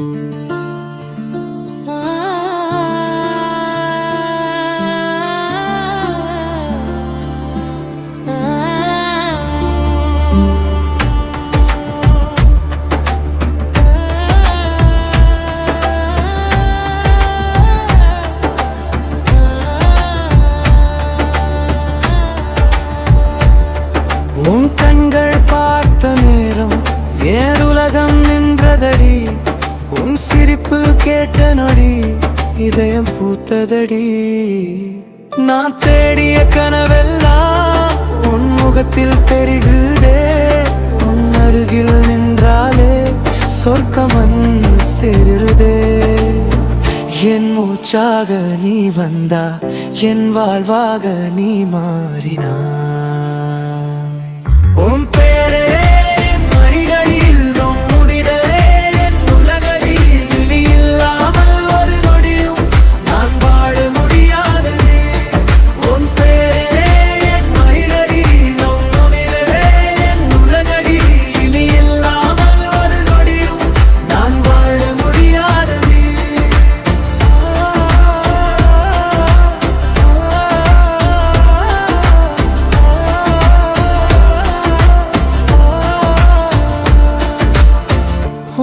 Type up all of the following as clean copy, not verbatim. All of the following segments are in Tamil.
உன் கண்கள் பார்த்த நேரம் ஏருலகம் நின்றதடி. உன் சிரிப்பு கேட்ட நொடி இதயம் பூத்ததடி. நான் தேடிய கனவெல்லாம் உன் முகத்தில் தெரிகுதே. உன் அருகில் நின்றாலே சொர்க்கமன் சேருதே. என் மூச்சாக நீ வந்தா, என் வாழ்வாக நீ மாறினா. உன் பேரே மணிகளில் முடிதலே என் உலகடி. நீ இல்லாமல் ஒரு நொடியும் நான் வாழ முடியாது. உன் பேரே மணிகளில் முடிதலே என் உலகடி. நீ இல்லாமல் ஒரு நொடியும் நான் வாழ முடியாது.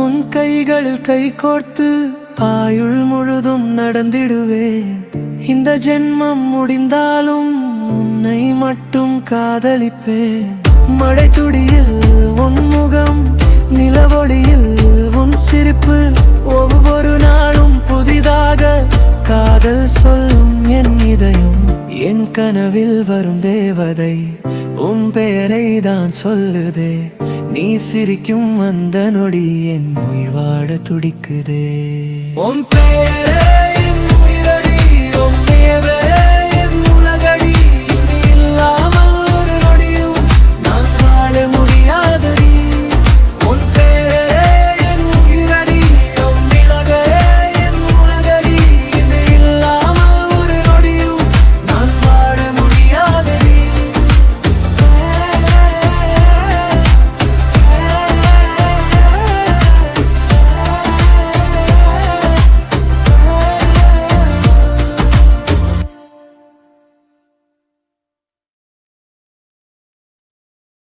உன் கைகளில் கை கோர்த்து ஆயுள் முழுதும் நடந்திடுவேன். இந்த ஜென்மம் முடிந்தாலும் உன்னை மட்டும் காதலிப்பேன். மழை துடியில் உன் முகம், நிலவொளியில் உன் சிரிப்பு, ஒவ்வொரு நாளும் புதிதாக காதல் சொல்லும் என் இதயம். என் கனவில் வரும் தேவதை உன் பெயரை தான் சொல்லுதே. நீ சிரிக்கும் அந்த நொடி என் உயிர் வாழ துடிக்குதே. உன் பெயரை உயிரடி, உன் நியவே